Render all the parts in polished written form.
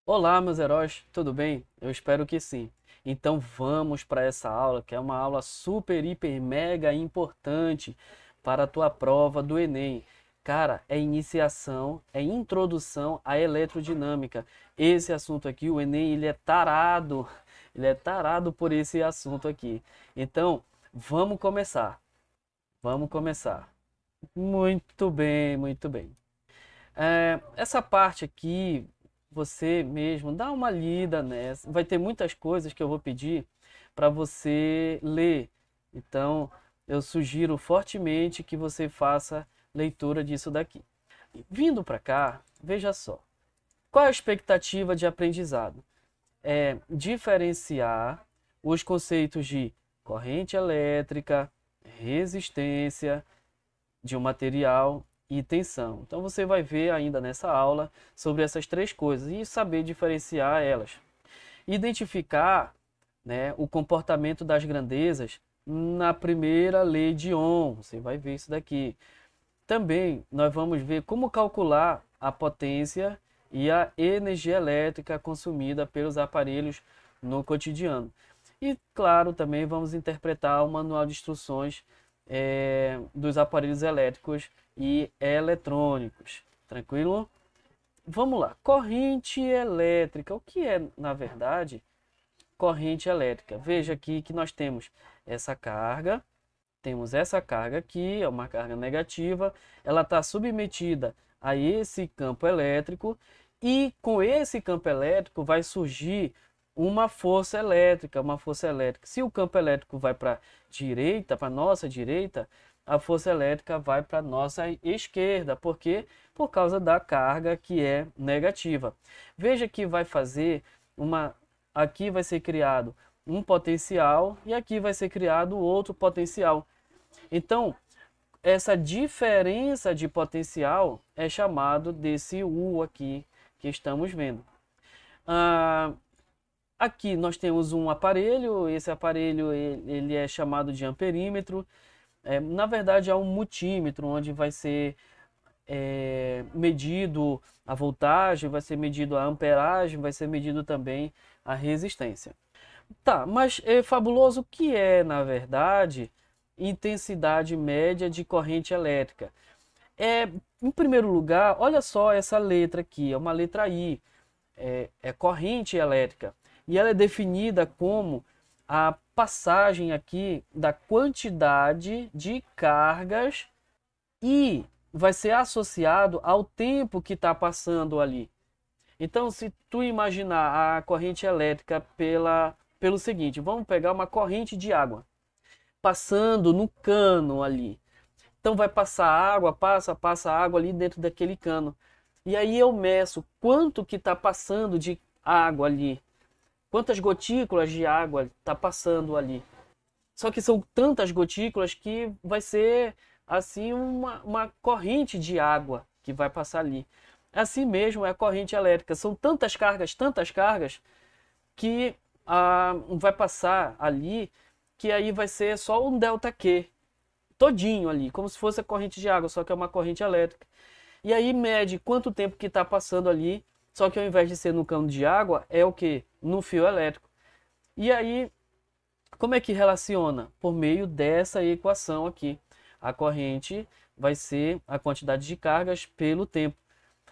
Olá, meus heróis, tudo bem? Eu espero que sim. Então vamos para essa aula, que é uma aula super, hiper, mega importante para a tua prova do Enem. Cara, é iniciação, é introdução à eletrodinâmica. Esse assunto aqui, o Enem, ele é tarado por esse assunto aqui. Então, vamos começar. Vamos começar. Muito bem, muito bem. Essa parte aqui, você mesmo dá uma lida nessa. Vai ter muitas coisas que eu vou pedir para você ler. Então, eu sugiro fortemente que você faça leitura disso daqui. Vindo para cá, veja só. Qual é a expectativa de aprendizado? É diferenciar os conceitos de corrente elétrica, resistência, de um material e tensão. Então você vai ver ainda nessa aula sobre essas três coisas e saber diferenciar elas. Identificar, né, o comportamento das grandezas na primeira lei de Ohm. Você vai ver isso daqui. Também nós vamos ver como calcular a potência e a energia elétrica consumida pelos aparelhos no cotidiano. E, claro, também vamos interpretar o manual de instruções dos aparelhos elétricos e eletrônicos. Tranquilo? Vamos lá. Corrente elétrica. O que é, na verdade, corrente elétrica? Veja aqui que nós temos essa carga. Temos essa carga aqui, é uma carga negativa. Ela está submetida a esse campo elétrico. E com esse campo elétrico vai surgir uma força elétrica, uma força elétrica. Se o campo elétrico vai para a direita, para a nossa direita, a força elétrica vai para a nossa esquerda. Por quê? Por causa da carga que é negativa. Veja que vai fazer uma... Aqui vai ser criado um potencial e aqui vai ser criado outro potencial. Então, essa diferença de potencial é chamado desse U aqui que estamos vendo. Aqui nós temos um aparelho, esse aparelho ele é chamado de amperímetro. Na verdade é um multímetro, onde vai ser medido a voltagem, vai ser medido a amperagem, vai ser medido também a resistência. Tá, mas fabuloso, o que é, na verdade, intensidade média de corrente elétrica? Em primeiro lugar, olha só essa letra aqui, é uma letra I, é corrente elétrica. E ela é definida como a passagem aqui da quantidade de cargas e vai ser associado ao tempo que está passando ali. Então, se tu imaginar a corrente elétrica pelo seguinte, vamos pegar uma corrente de água passando no cano ali. Então vai passar água, passa água ali dentro daquele cano. E aí eu meço quanto que está passando de água ali. Quantas gotículas de água está passando ali. Só que são tantas gotículas que vai ser assim uma corrente de água que vai passar ali. Assim mesmo é a corrente elétrica. São tantas cargas que vai passar ali que aí vai ser só um delta Q todinho ali, como se fosse a corrente de água, só que é uma corrente elétrica. E aí mede quanto tempo que está passando ali, só que ao invés de ser no cano de água, é o que? No fio elétrico. E aí, como é que relaciona? Por meio dessa equação aqui. A corrente vai ser a quantidade de cargas pelo tempo.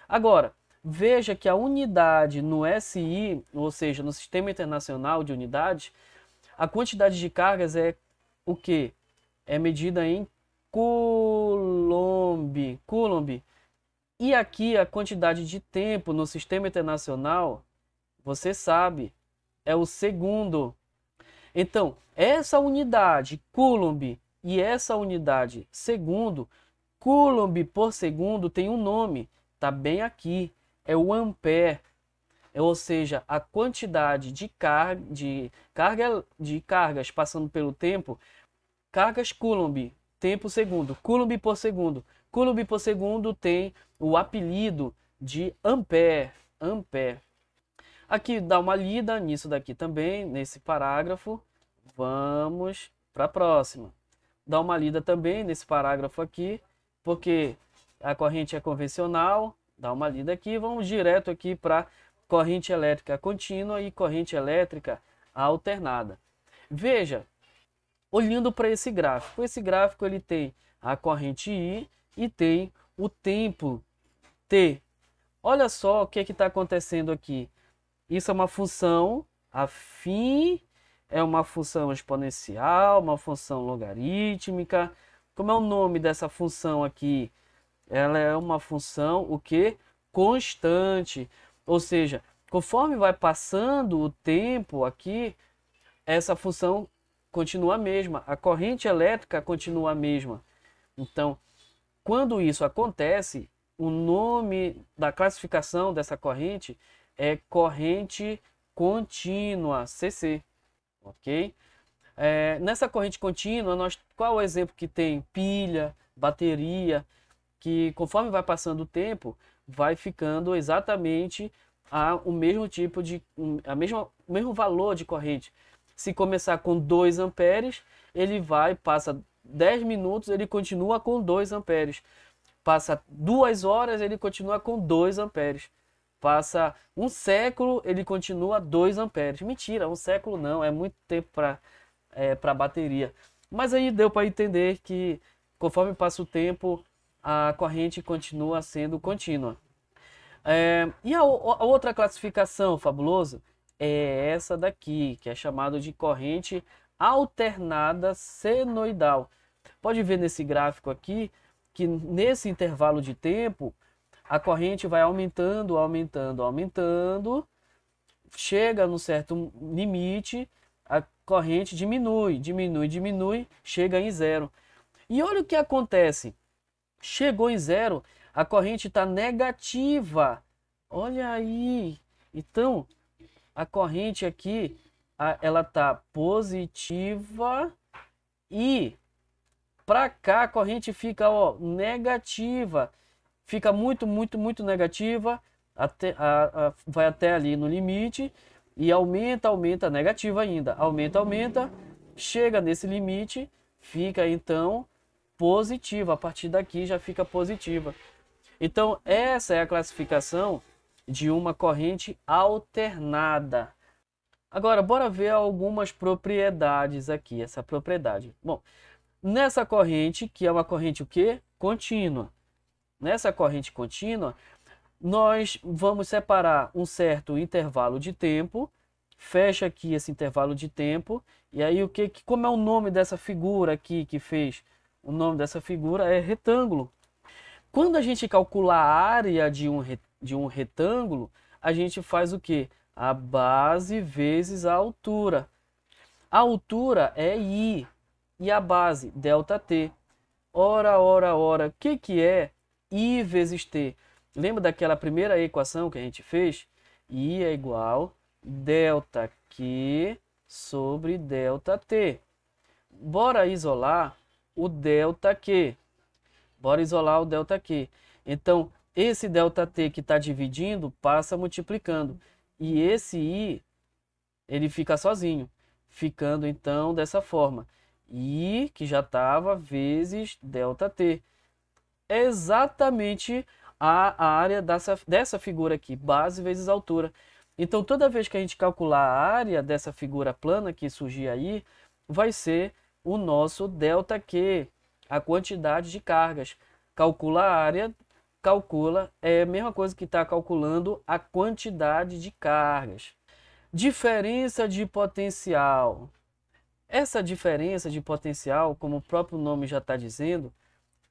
Agora, veja que a unidade no SI, ou seja, no Sistema Internacional de Unidades, a quantidade de cargas é o que? É medida em Coulomb. Coulomb. E aqui a quantidade de tempo no Sistema Internacional, você sabe, é o segundo. Então, essa unidade Coulomb e essa unidade segundo, Coulomb por segundo tem um nome, tá bem aqui, é o ampere. Ou seja, a quantidade de cargas passando pelo tempo, cargas Coulomb, tempo segundo, Coulomb por segundo. Coulomb por segundo tem o apelido de ampere. Ampere. Aqui dá uma lida nisso daqui também, nesse parágrafo. Vamos para a próxima. Dá uma lida também nesse parágrafo aqui, porque a corrente é convencional. Dá uma lida aqui, vamos direto aqui para corrente elétrica contínua e corrente elétrica alternada. Veja, olhando para esse gráfico ele tem a corrente I e tem o tempo T. Olha só o que está acontecendo aqui. Isso é uma função afim, é uma função exponencial, uma função logarítmica. Como é o nome dessa função aqui? Ela é uma função, o que? Constante. Ou seja, conforme vai passando o tempo aqui, essa função continua a mesma. A corrente elétrica continua a mesma. Então, quando isso acontece, o nome da classificação dessa corrente é corrente contínua, CC. Ok? Nessa corrente contínua, qual é o exemplo que tem? Pilha, bateria, que conforme vai passando o tempo, vai ficando exatamente o mesmo tipo de, o mesmo valor de corrente. Se começar com 2 amperes, passa 10 minutos, ele continua com 2 amperes. Passa 2 horas, ele continua com 2 amperes. Passa um século, ele continua 2 amperes. Mentira, um século não, é muito tempo para bateria. Mas aí deu para entender que conforme passa o tempo, a corrente continua sendo contínua. E a outra classificação, fabuloso, é essa daqui, que é chamada de corrente alternada senoidal. Pode ver nesse gráfico aqui que nesse intervalo de tempo a corrente vai aumentando, aumentando, aumentando, chega num certo limite, a corrente diminui, diminui, diminui, chega em zero. E olha o que acontece. Chegou em zero, a corrente está negativa. Olha aí. Então, a corrente aqui, ela está positiva e para cá a corrente fica negativa. Fica muito, muito, muito negativa, vai até ali no limite e aumenta, aumenta, negativa ainda. Aumenta, aumenta, chega nesse limite, fica então positiva. A partir daqui já fica positiva. Então, essa é a classificação de uma corrente alternada. Agora, bora ver algumas propriedades aqui, essa propriedade. Bom, nessa corrente, que é uma corrente o quê? Contínua. Nessa corrente contínua, nós vamos separar um certo intervalo de tempo, fecha aqui esse intervalo de tempo, e aí como é o nome dessa figura aqui que fez? O nome dessa figura é retângulo. Quando a gente calcula a área de um retângulo, a gente faz o quê? A base vezes a altura. A altura é I e a base, ΔT. Ora, ora, ora, o que é I vezes T? Lembra daquela primeira equação que a gente fez? I é igual ΔQ sobre ΔT. Bora isolar o ΔQ. Bora isolar o ΔQ. Então, esse ΔT que está dividindo, passa multiplicando. E esse I, ele fica sozinho. Ficando, então, dessa forma. I, que já estava, vezes ΔT. É exatamente a área dessa figura aqui. Base vezes altura. Então, toda vez que a gente calcular a área dessa figura plana que surgir aí, vai ser o nosso ΔQ, a quantidade de cargas. Calcula a área, é a mesma coisa que está calculando a quantidade de cargas. Diferença de potencial. Essa diferença de potencial, como o próprio nome já está dizendo,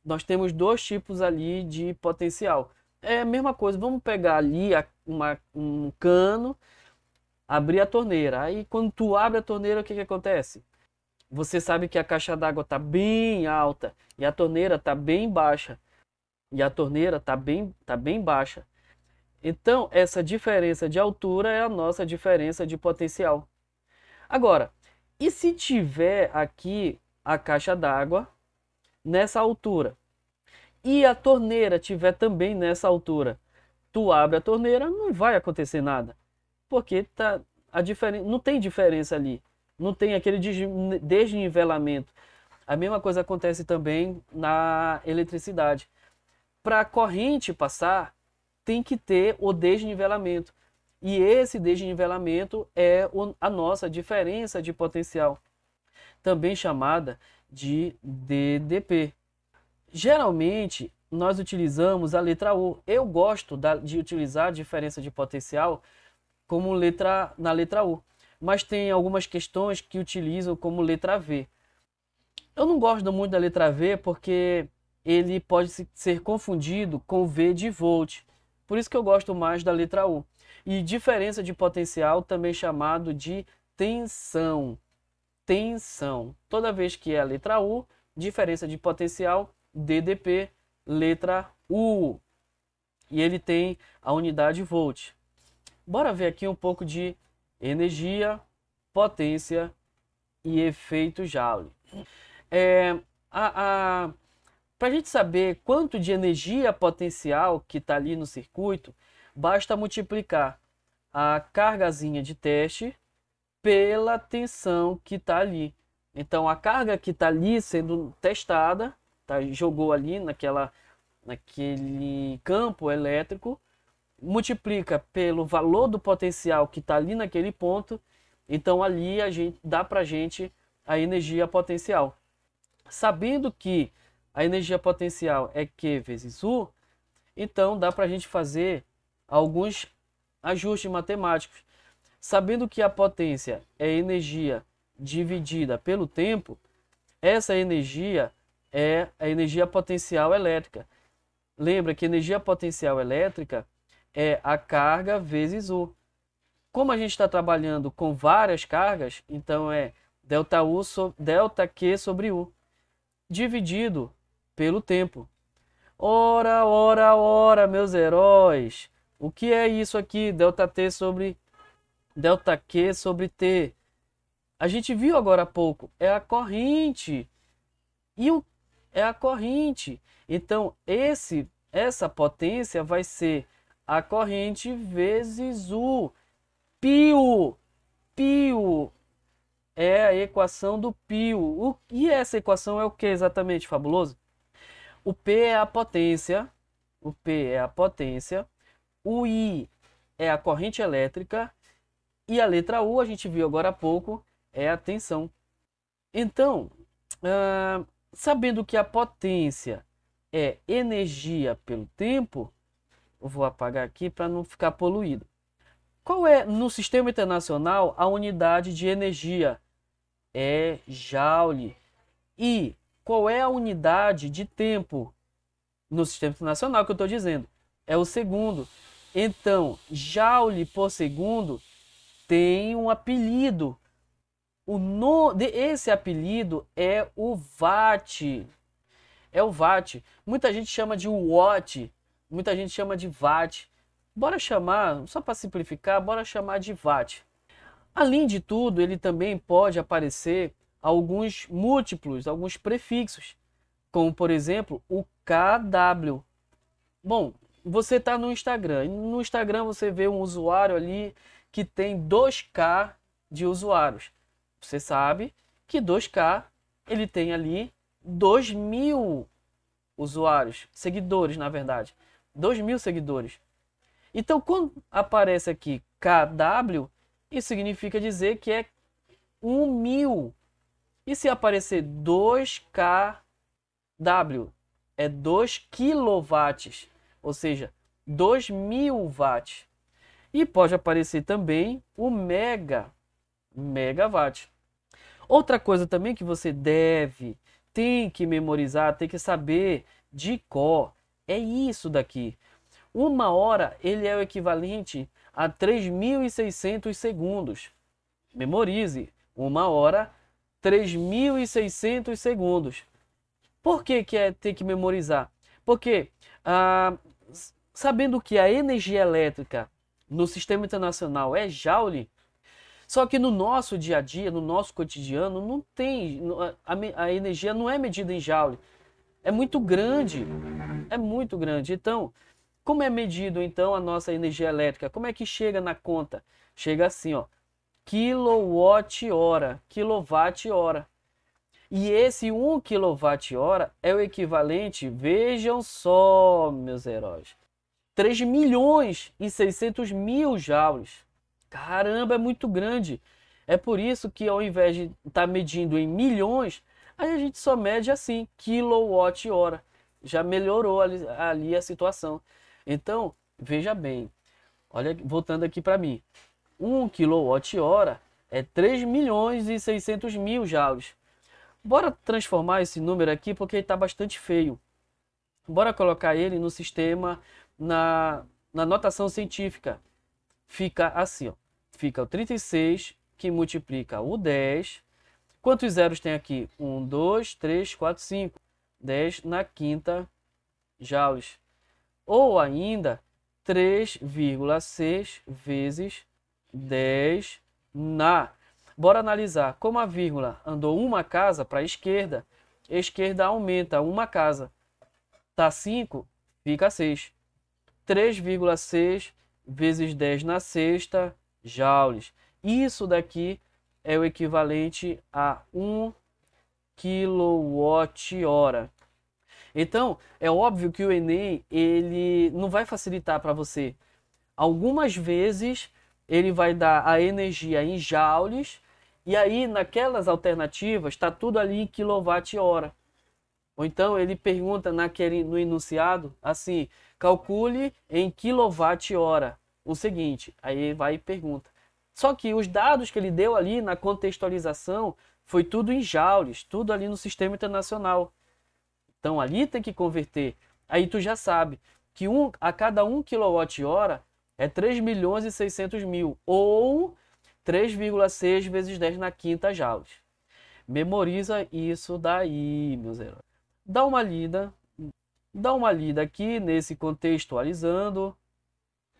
nós temos dois tipos ali de potencial. É a mesma coisa, vamos pegar ali um cano, abrir a torneira. Aí quando tu abre a torneira, o que acontece? Você sabe que a caixa d'água está bem alta e a torneira está bem baixa. E a torneira está bem baixa. Então, essa diferença de altura é a nossa diferença de potencial. Agora, e se tiver aqui a caixa d'água nessa altura e a torneira tiver também nessa altura? Tu abre a torneira, não vai acontecer nada. Porque não tem diferença ali. Não tem aquele desnivelamento. A mesma coisa acontece também na eletricidade. Para a corrente passar, tem que ter o desnivelamento. E esse desnivelamento é a nossa diferença de potencial, também chamada de DDP. Geralmente, nós utilizamos a letra U. Eu gosto de utilizar a diferença de potencial como na letra U, mas tem algumas questões que utilizam como letra V. Eu não gosto muito da letra V porque ele pode ser confundido com V de volt. Por isso que eu gosto mais da letra U. E diferença de potencial também chamado de tensão. Tensão. Toda vez que é a letra U, diferença de potencial, DDP, letra U. E ele tem a unidade volt. Bora ver aqui um pouco de energia, potência e efeito Joule. Para a gente saber quanto de energia potencial que está ali no circuito, basta multiplicar a cargazinha de teste pela tensão que está ali. Então, a carga que está ali sendo testada, tá, jogou ali naquele campo elétrico, multiplica pelo valor do potencial que está ali naquele ponto, então ali dá para a gente a energia potencial. Sabendo que a energia potencial é Q vezes U, então dá para a gente fazer alguns ajustes matemáticos. Sabendo que a potência é energia dividida pelo tempo, essa energia é a energia potencial elétrica. Lembra que energia potencial elétrica é a carga vezes U. Como a gente está trabalhando com várias cargas, então é ΔQ sobre U, dividido pelo tempo. Ora, ora, ora, meus heróis. O que é isso aqui? ΔQ sobre T. A gente viu agora há pouco. É a corrente. É a corrente. Então, essa potência vai ser a corrente vezes o π. Π é a equação do π. E essa equação é o que exatamente, Fabuloso? O P é a potência. O P é a potência. O I é a corrente elétrica. E a letra U, a gente viu agora há pouco, é a tensão. Então, sabendo que a potência é energia pelo tempo, eu vou apagar aqui para não ficar poluído. Qual é, no sistema internacional, a unidade de energia? É Joule. E qual é a unidade de tempo no sistema internacional que eu estou dizendo? É o segundo. Então, Joule por segundo tem um apelido. Esse apelido é o Watt. É o Watt. Muita gente chama de Watt, muita gente chama de Watt. Bora chamar, só para simplificar, bora chamar de Watt. Além de tudo, ele também pode aparecer alguns múltiplos, alguns prefixos, como por exemplo o KW. Bom, você está no Instagram, e no Instagram você vê um usuário ali que tem 2K de usuários. Você sabe que 2K ele tem ali 2.000 usuários, seguidores na verdade, 2.000 seguidores. Então quando aparece aqui KW, isso significa dizer que é 1.000. E se aparecer 2kW, é 2 kW, ou seja, 2.000 watts. E pode aparecer também o megawatt. Outra coisa também que você tem que memorizar, tem que saber de cor, é isso daqui. 1 hora ele é o equivalente a 3.600 segundos. Memorize, 1 hora, 3.600 segundos. Por que ter que memorizar? Porque, sabendo que a energia elétrica no sistema internacional é Joule, só que no nosso dia a dia, no nosso cotidiano, não tem, a energia não é medida em Joule. É muito grande. É muito grande. Então, como é medido então a nossa energia elétrica? Como é que chega na conta? Chega assim, ó, quilowatt-hora, quilowatt-hora. E esse 1 kWh é o equivalente, vejam só, meus heróis, 3.600.000 joules. Caramba, é muito grande. É por isso que ao invés de estar medindo em milhões, aí a gente só mede assim, quilowatt-hora. Já melhorou ali a situação. Então, veja bem, olha, voltando aqui para mim. 1 kWh é 3.600.000 joules. Bora transformar esse número aqui porque ele está bastante feio. Bora colocar ele no sistema, na notação científica. Fica assim, ó. Fica o 36 que multiplica o 10. Quantos zeros tem aqui? 1, 2, 3, 4, 5. 10 na quinta joules. Ou ainda 3,6 vezes 10 na... Bora analisar. Como a vírgula andou uma casa para a esquerda aumenta uma casa. Tá 5, fica 6. 3,6 vezes 10 na sexta joules. Isso daqui é o equivalente a 1 kWh. Então, é óbvio que o Enem ele não vai facilitar para você. Algumas vezes ele vai dar a energia em joules e aí naquelas alternativas está tudo ali em quilowatt-hora. Ou então ele pergunta no enunciado assim, calcule em quilowatt-hora o seguinte, aí vai e pergunta. Só que os dados que ele deu ali na contextualização foi tudo em joules, tudo ali no sistema internacional. Então ali tem que converter. Aí tu já sabe que a cada 1 kWh é 3.600.000 ou 3,6 vezes 10 na quinta joules. Memoriza isso daí, meus heróis. Dá uma lida aqui nesse contextualizando.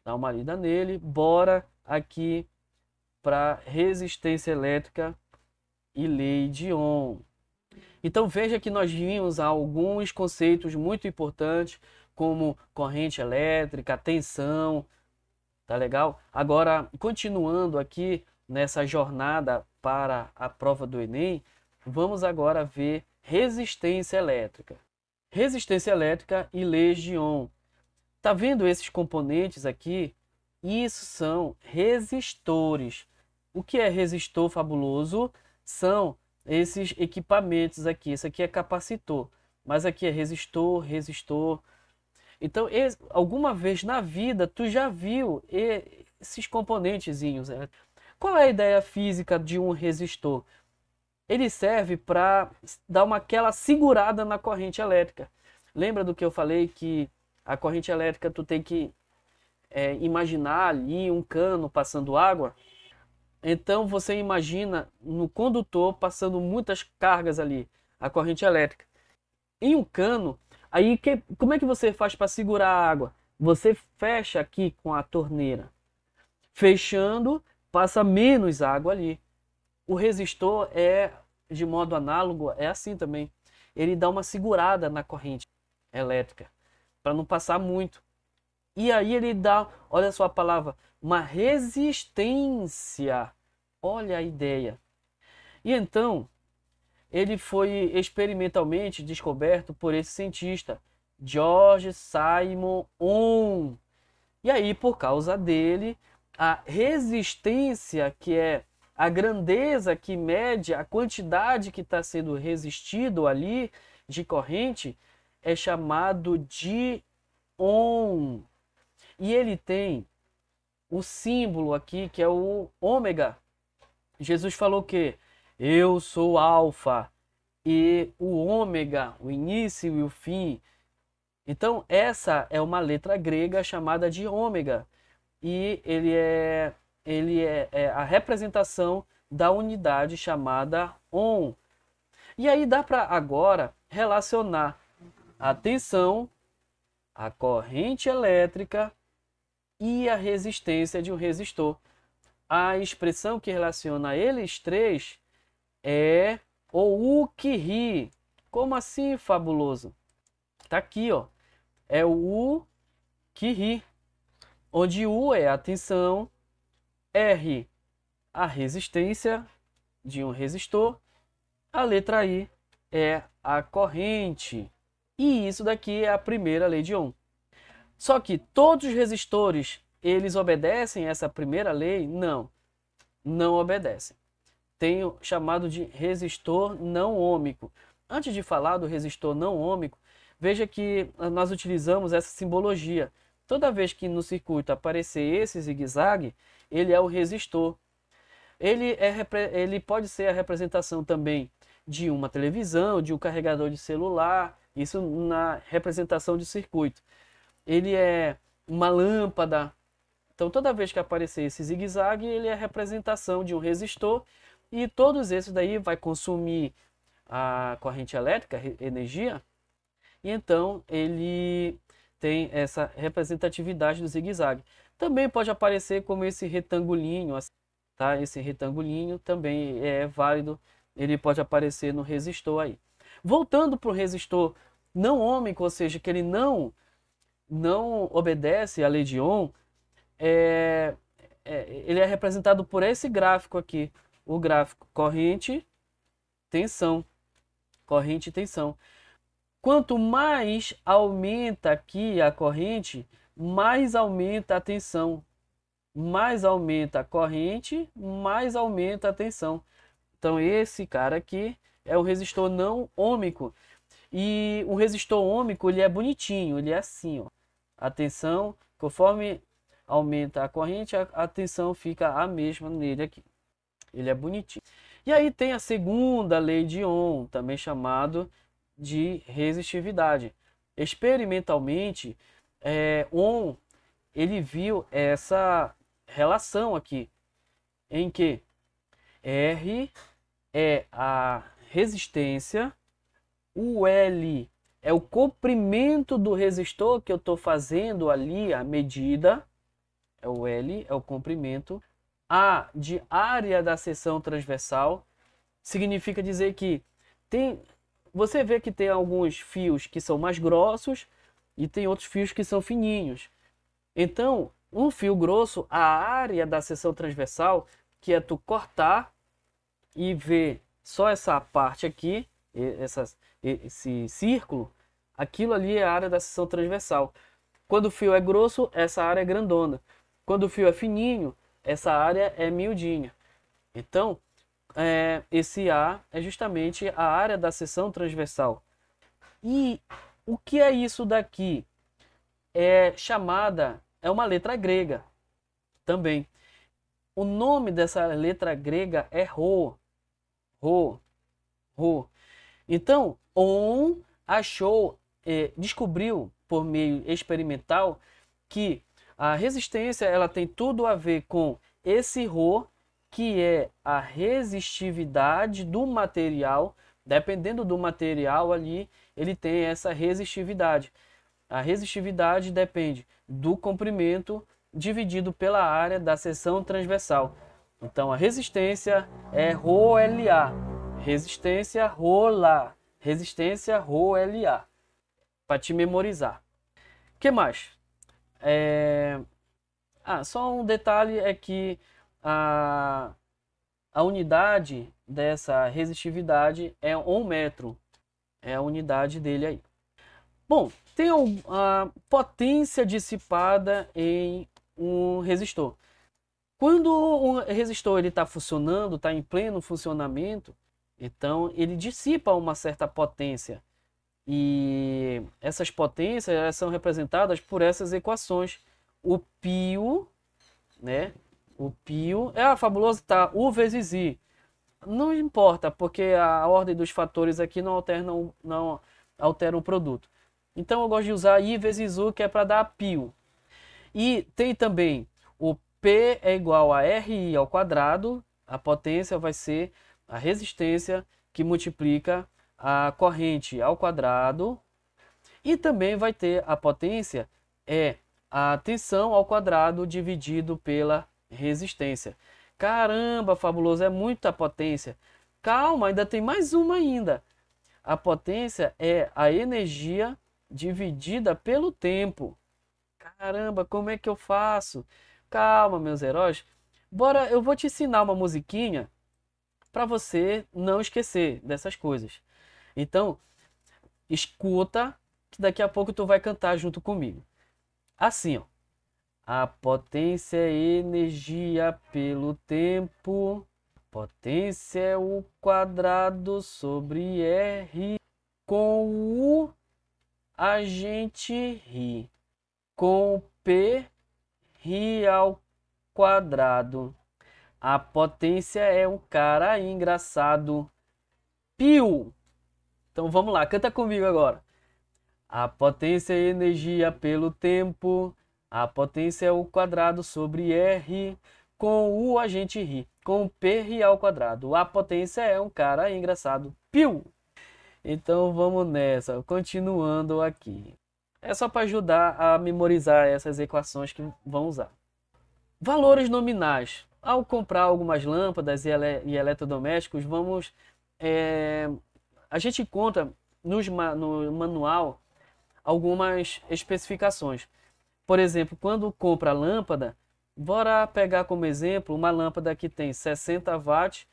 Dá uma lida nele. Bora aqui para resistência elétrica e lei de Ohm. Então veja que nós vimos alguns conceitos muito importantes, como corrente elétrica, tensão, tá legal? Agora, continuando aqui nessa jornada para a prova do Enem, vamos agora ver resistência elétrica. Resistência elétrica e leis de Ohm. Tá vendo esses componentes aqui? Isso são resistores. O que é resistor fabuloso? São esses equipamentos aqui. Isso aqui é capacitor, mas aqui é resistor. Então, alguma vez na vida tu já viu esses componentezinhos, né? Qual é a ideia física de um resistor? Ele serve para dar aquela segurada na corrente elétrica. Lembra do que eu falei que a corrente elétrica tu tem que imaginar ali um cano passando água? Então você imagina no condutor passando muitas cargas ali, a corrente elétrica. Em um cano, aí como é que você faz para segurar a água? Você fecha aqui com a torneira. Fechando, passa menos água ali. O resistor de modo análogo, é assim também. Ele dá uma segurada na corrente elétrica, para não passar muito. E aí ele dá, olha só a palavra, uma resistência. Olha a ideia. E então, ele foi experimentalmente descoberto por esse cientista, George Simon Ohm. E aí, por causa dele, a resistência, que é a grandeza que mede a quantidade que está sendo resistido ali de corrente, é chamado de Ohm. E ele tem o símbolo aqui, que é o ômega. Jesus falou que eu sou alfa e o ômega, o início e o fim. Então essa é uma letra grega chamada de ômega. E ele é a representação da unidade chamada Ohm. E aí dá para agora relacionar a tensão, a corrente elétrica e a resistência de um resistor. A expressão que relaciona eles três é o U que ri. Como assim, fabuloso? Tá aqui, ó. É o U que ri. Onde U é a tensão, R a resistência de um resistor, a letra I é a corrente. E isso daqui é a primeira lei de Ohm. Só que todos os resistores, eles obedecem essa primeira lei? Não, não obedecem. Tem o chamado de resistor não ôhmico. Antes de falar do resistor não ôhmico, veja que nós utilizamos essa simbologia. Toda vez que no circuito aparecer esse zigue-zague, ele é o resistor. Ele pode ser a representação também de uma televisão, de um carregador de celular, isso na representação de circuito. Ele é uma lâmpada. Então, toda vez que aparecer esse zigue-zague, ele é a representação de um resistor, e todos esses daí vai consumir a corrente elétrica, energia, e então ele tem essa representatividade do zigue-zague. Também pode aparecer como esse retangulinho, tá? Esse retangulinho também é válido, ele pode aparecer no resistor aí. Voltando para o resistor não ôhmico, ou seja, que ele não obedece à lei de Ohm, ele é representado por esse gráfico aqui, o gráfico corrente, tensão, corrente e tensão. Quanto mais aumenta aqui a corrente, mais aumenta a tensão. Mais aumenta a corrente, mais aumenta a tensão. Então esse cara aqui é o resistor não ôhmico. E o resistor ôhmico, ele é bonitinho, ele é assim, ó. A tensão, conforme aumenta a corrente, a tensão fica a mesma nele aqui. Ele é bonitinho. E aí tem a segunda lei de Ohm, também chamado de resistividade. Experimentalmente, Ohm, ele viu essa relação aqui, em que R é a resistência, o L é o comprimento do resistor que eu estou fazendo ali, a medida, é o L, é o comprimento. A de área da seção transversal, significa dizer que você vê que tem alguns fios que são mais grossos e tem outros fios que são fininhos. Então, um fio grosso, a área da seção transversal, que é tu cortar e ver só essa parte aqui, esse círculo, aquilo ali é a área da seção transversal. Quando o fio é grosso, essa área é grandona. Quando o fio é fininho, essa área é miudinha. Então, esse A é justamente a área da seção transversal. E o que é isso daqui? É uma letra grega também. O nome dessa letra grega é Rho. Rho. Rho. Então, Ohm descobriu por meio experimental que a resistência ela tem tudo a ver com esse Rho, que é a resistividade do material. Dependendo do material ali, ele tem essa resistividade. A resistividade depende do comprimento dividido pela área da seção transversal. Então a resistência é ρLA, resistência ρLA, resistência ρLA, para te memorizar. O que mais? Só um detalhe é que a unidade dessa resistividade é Ohm metro, é a unidade dele aí. Bom, tem a potência dissipada em um resistor. Quando o resistor está funcionando, está em pleno funcionamento, então ele dissipa uma certa potência. E essas potências elas são representadas por essas equações. O π, né? O π fabuloso, tá? U vezes I. Não importa, porque a ordem dos fatores aqui não altera o produto. Então eu gosto de usar I vezes U, que é para dar π. E tem também o P é igual a RI ao quadrado. A potência vai ser a resistência que multiplica a corrente ao quadrado. E também vai ter a potência, a tensão ao quadrado dividido pela resistência. Caramba, fabuloso, é muita potência. Calma, ainda tem mais uma ainda. A potência é a energia dividida pelo tempo. Caramba, como é que eu faço? Calma, meus heróis. Bora, eu vou te ensinar uma musiquinha para você não esquecer dessas coisas. Então, escuta, que daqui a pouco tu vai cantar junto comigo. assim, ó. A potência é energia pelo tempo. Potência é o quadrado sobre R. Com U a gente ri. Com P, ri ao quadrado. A potência é um cara engraçado. Piu! Então vamos lá, canta comigo agora. A potência é energia pelo tempo. A potência é o quadrado sobre R. Com U a gente ri. Com P, ri ao quadrado. A potência é um cara engraçado. Piu! Então vamos nessa, continuando aqui. É só para ajudar a memorizar essas equações que vão usar. Valores nominais. Ao comprar algumas lâmpadas e eletrodomésticos, a gente encontra no manual algumas especificações. Por exemplo, quando compra a lâmpada, bora pegar como exemplo uma lâmpada que tem 60 watts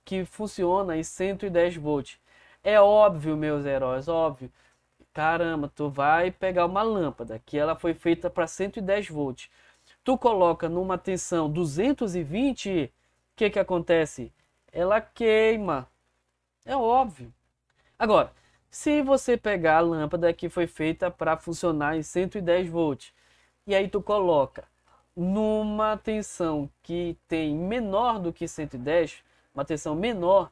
que funciona em 110 volts. É óbvio, meus heróis, óbvio. Caramba, tu vai pegar uma lâmpada que ela foi feita para 110 volts. Tu coloca numa tensão 220, o que acontece? Ela queima. É óbvio. Agora, se você pegar a lâmpada que foi feita para funcionar em 110 volts, e aí tu coloca numa tensão que tem menor do que 110, uma tensão menor,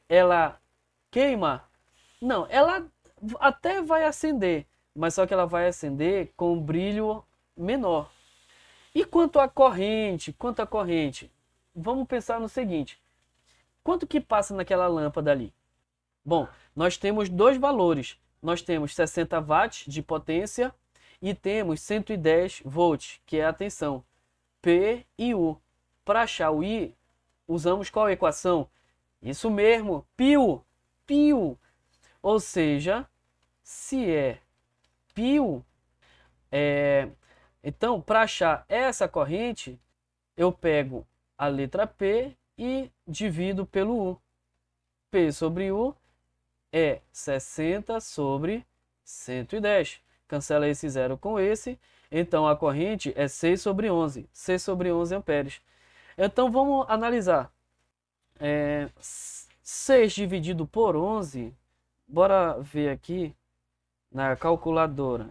ela queima? Não, ela até vai acender, mas só que ela vai acender com um brilho menor. E quanto à corrente? Vamos pensar no seguinte: quanto que passa naquela lâmpada ali? Bom, nós temos dois valores. Nós temos 60 watts de potência e temos 110 volts, que é a tensão. P e U. Para achar o I, usamos qual equação? Isso mesmo, π. Π. Ou seja, se é π, então, para achar essa corrente, eu pego a letra P e divido pelo U. P sobre U é 60 sobre 110. Cancela esse zero com esse. Então, a corrente é 6 sobre 11. 6 sobre 11 amperes. Então, vamos analisar. 6 dividido por 11. Bora ver aqui na calculadora.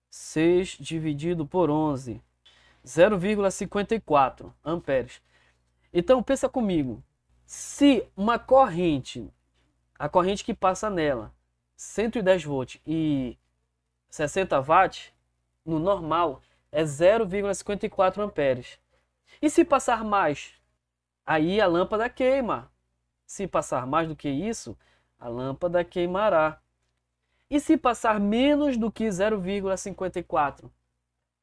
6 dividido por 11. 0,54 amperes. Então, pensa comigo. Se uma corrente, a corrente que passa nela, 110 volts e 60 watts, no normal, é 0,54 amperes. E se passar mais? Aí a lâmpada queima. Se passar mais do que isso, a lâmpada queimará. E se passar menos do que 0,54?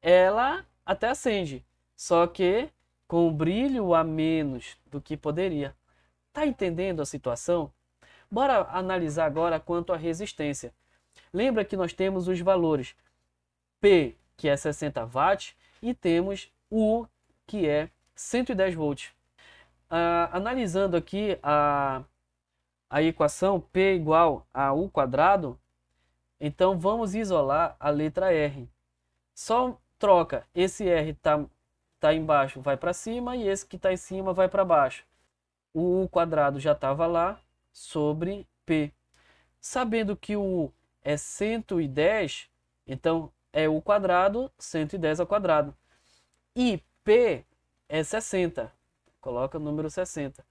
Ela até acende, só que com brilho a menos do que poderia. Tá entendendo a situação? Bora analisar agora quanto à resistência. Lembra que nós temos os valores P, que é 60 watts, e temos U, que é 110 volts. Analisando aqui a equação P igual a U quadrado, então vamos isolar a letra R. Só troca, esse R tá embaixo, vai para cima, e esse que está em cima vai para baixo. O U quadrado já estava lá, sobre P. Sabendo que o U é 110, então é U quadrado, 110 ao quadrado. E P é 60. Coloca o número 60.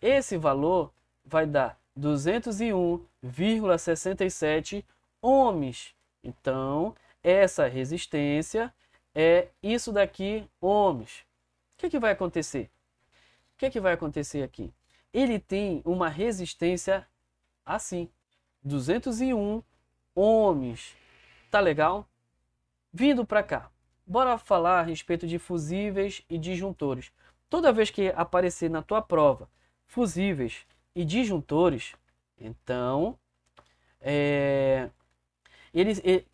Esse valor vai dar 201,67 ohms. Então, essa resistência é isso daqui, ohms. O que vai acontecer? O que vai acontecer aqui? Ele tem uma resistência assim, 201 ohms. Tá legal? Vindo para cá, bora falar a respeito de fusíveis e disjuntores. Toda vez que aparecer na tua prova fusíveis e disjuntores, então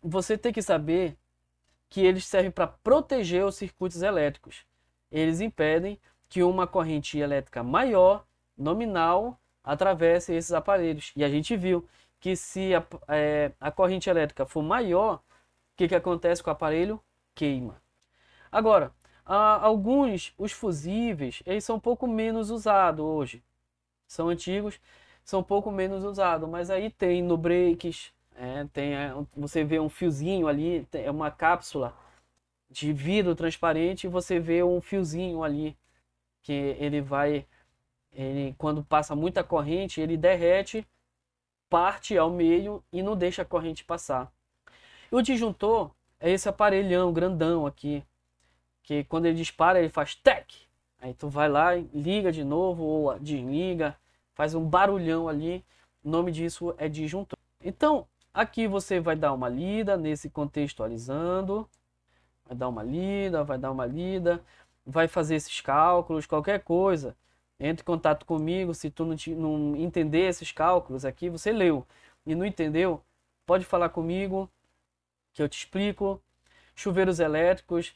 você tem que saber que eles servem para proteger os circuitos elétricos. Eles impedem que uma corrente elétrica maior, nominal, atravesse esses aparelhos. E a gente viu que se a corrente elétrica for maior, o que acontece com o aparelho? queima. Agora, os fusíveis, eles são um pouco menos usados hoje. São antigos, são um pouco menos usados, mas aí tem no brakes, você vê um fiozinho ali, é uma cápsula de vidro transparente e você vê um fiozinho ali que ele quando passa muita corrente, ele derrete, parte ao meio e não deixa a corrente passar. E o disjuntor é esse aparelhão grandão aqui, que quando ele dispara ele faz tec. Aí tu vai lá, liga de novo ou desliga, faz um barulhão ali. O nome disso é disjuntor. Então, aqui você vai dar uma lida nesse contextualizando. Vai dar uma lida, vai fazer esses cálculos, qualquer coisa. Entre em contato comigo, se tu não entender esses cálculos aqui, você leu e não entendeu, pode falar comigo que eu te explico. Chuveiros elétricos,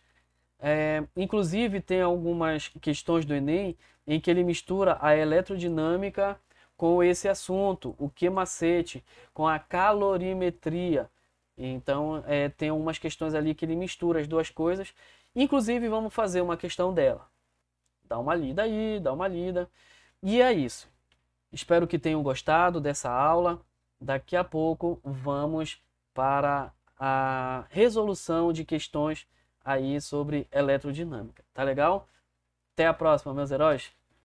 inclusive tem algumas questões do Enem em que ele mistura a eletrodinâmica com esse assunto, o que macete, com a calorimetria. Então, tem umas questões ali que ele mistura as duas coisas. Inclusive, vamos fazer uma questão dela. Dá uma lida aí, dá uma lida. E é isso. Espero que tenham gostado dessa aula. Daqui a pouco vamos para a resolução de questões aí sobre eletrodinâmica. Tá legal? Até a próxima, meus heróis.